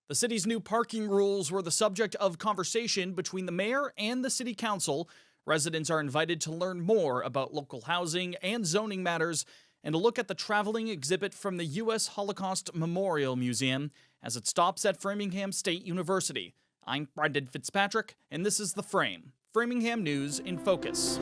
The city's new parking rules were the subject of conversation between the mayor and the city council. Residents are invited to learn more about local housing and zoning matters and to look at the traveling exhibit from the U.S. Holocaust Memorial Museum as it stops at Framingham State University. I'm Brendan Fitzpatrick, and this is The Frame, Framingham News in Focus.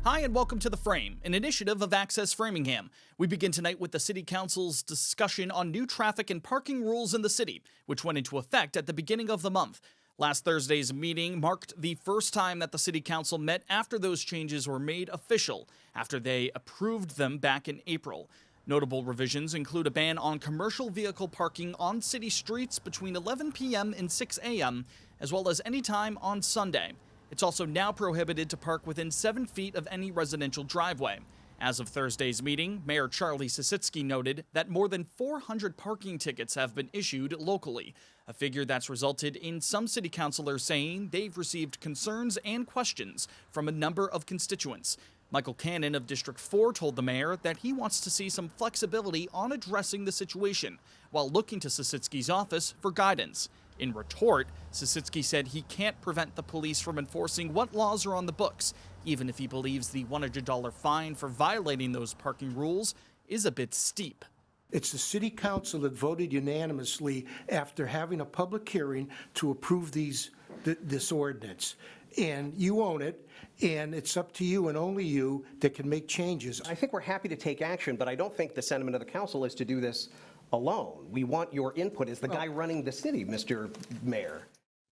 Hi, and welcome to The Frame, an initiative of Access Framingham. We begin tonight with the City Council's discussion on new traffic and parking rules in the city, which went into effect at the beginning of the month. Last Thursday's meeting marked the first time that the City Council met after those changes were made official, after they approved them back in April. Notable revisions include a ban on commercial vehicle parking on city streets between 11 p.m. and 6 a.m., as well as any time on Sunday. It's also now prohibited to park within 7 feet of any residential driveway. As of Thursday's meeting, Mayor Charlie Sisitsky noted that more than 400 parking tickets have been issued locally, a figure that's resulted in some city councilors saying they've received concerns and questions from a number of constituents. Michael Cannon of District 4 told the mayor that he wants to see some flexibility on addressing the situation, while looking to Sisitsky's office for guidance. In retort, Sisitsky said he can't prevent the police from enforcing what laws are on the books, even if he believes the $100 fine for violating those parking rules is a bit steep. It's the City Council that voted unanimously after having a public hearing to approve this ordinance. And you own it, and it's up to you and only you that can make changes. I think we're happy to take action, but I don't think the sentiment of the council is to do this alone. We want your input as the guy running the city, Mr. Mayor.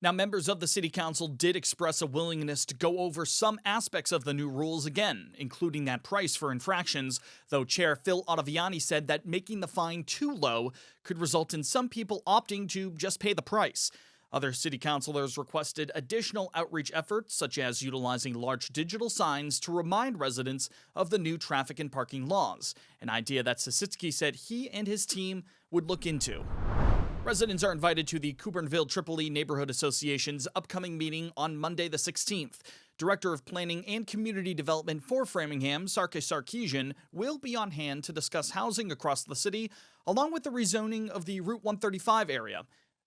Now, members of the City Council did express a willingness to go over some aspects of the new rules again, including that price for infractions, though Chair Phil Ottaviani said that making the fine too low could result in some people opting to just pay the price. Other city councilors requested additional outreach efforts, such as utilizing large digital signs to remind residents of the new traffic and parking laws, an idea that Sisitsky said he and his team would look into. Residents are invited to the Coubernville-Tripoli Neighborhood Association's upcoming meeting on Monday the 16th. Director of Planning and Community Development for Framingham, Sarkis Sarkeesian, will be on hand to discuss housing across the city, along with the rezoning of the Route 135 area.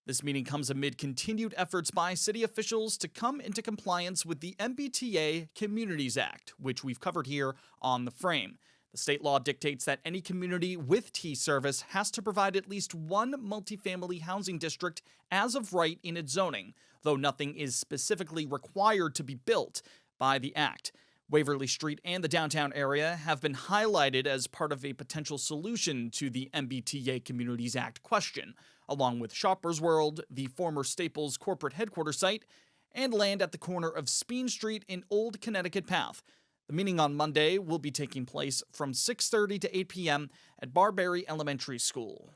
This meeting comes amid continued efforts by city officials to come into compliance with the MBTA Communities Act, which we've covered here on The Frame. The state law dictates that any community with T-service has to provide at least one multifamily housing district as of right in its zoning, though nothing is specifically required to be built by the act. Waverly Street and the downtown area have been highlighted as part of a potential solution to the MBTA Communities Act question, along with Shoppers World, the former Staples corporate headquarters site, and land at the corner of Speen Street and Old Connecticut Path. The meeting on Monday will be taking place from 6:30 to 8 p.m. at Barberry Elementary School.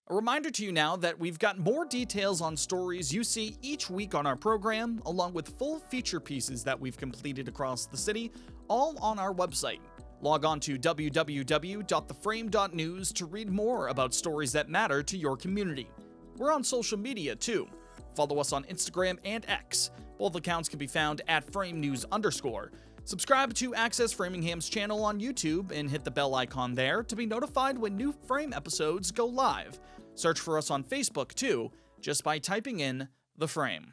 A reminder to you now that we've got more details on stories you see each week on our program, along with full feature pieces that we've completed across the city, all on our website. Log on to www.theframe.news to read more about stories that matter to your community. We're on social media, too. Follow us on Instagram and X. Both accounts can be found at @FrameNews_. Subscribe to Access Framingham's channel on YouTube and hit the bell icon there to be notified when new Frame episodes go live. Search for us on Facebook, too, just by typing in The Frame.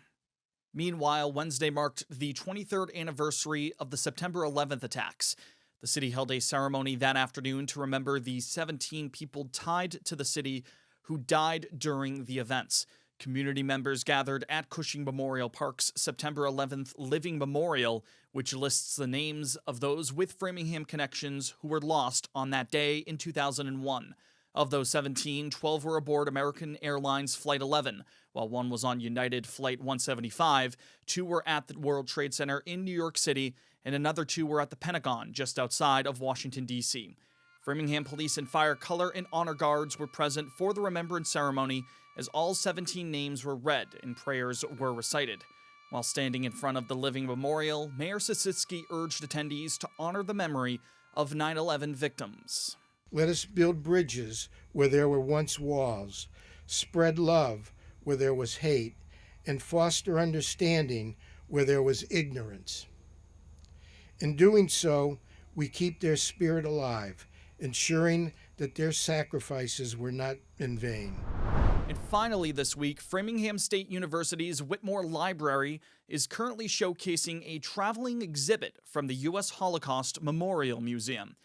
Meanwhile, Wednesday marked the 23rd anniversary of the September 11th attacks. The city held a ceremony that afternoon to remember the 17 people tied to the city who died during the events. Community members gathered at Cushing Memorial Park's September 11th Living Memorial, which lists the names of those with Framingham connections who were lost on that day in 2001. Of those 17, 12 were aboard American Airlines Flight 11, while one was on United Flight 175, 2 were at the World Trade Center in New York City, and another 2 were at the Pentagon just outside of Washington, D.C. Framingham Police and Fire Color and Honor Guards were present for the remembrance ceremony as all 17 names were read and prayers were recited. While standing in front of the living memorial, Mayor Sisitsky urged attendees to honor the memory of 9/11 victims. Let us build bridges where there were once walls, spread love where there was hate, and foster understanding where there was ignorance. In doing so, we keep their spirit alive, ensuring that their sacrifices were not in vain. And finally this week, Framingham State University's Whitmore Library is currently showcasing a traveling exhibit from the U.S. Holocaust Memorial Museum.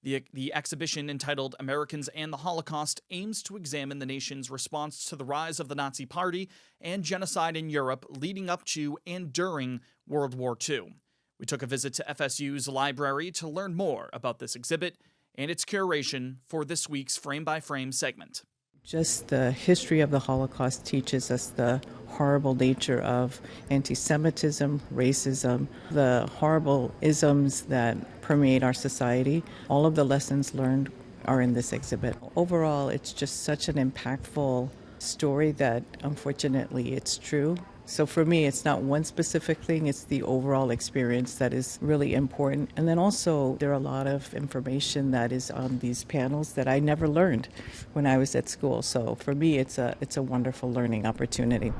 The exhibition, entitled Americans and the Holocaust, aims to examine the nation's response to the rise of the Nazi Party and genocide in Europe leading up to and during World War II. We took a visit to FSU's library to learn more about this exhibit and its curation for this week's Frame by Frame segment. Just the history of the Holocaust teaches us the horrible nature of anti-Semitism, racism, the horrible isms that permeate our society. All of the lessons learned are in this exhibit. Overall, it's just such an impactful story that, unfortunately, it's true. So for me, it's not one specific thing, it's the overall experience that is really important. And then also, there are a lot of information that is on these panels that I never learned when I was at school. So for me, it's a wonderful learning opportunity.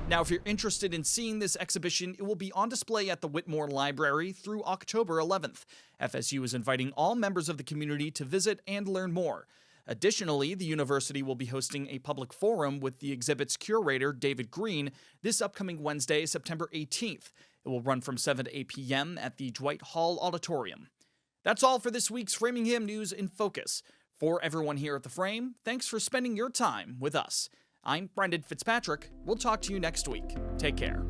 Now, if you're interested in seeing this exhibition, it will be on display at the Whitmore Library through October 11th. FSU is inviting all members of the community to visit and learn more. Additionally, the university will be hosting a public forum with the exhibit's curator, David Green, this upcoming Wednesday, September 18th. It will run from 7 to 8 p.m. at the Dwight Hall Auditorium. That's all for this week's Framingham News in Focus. For everyone here at The Frame, thanks for spending your time with us. I'm Brendan Fitzpatrick. We'll talk to you next week. Take care.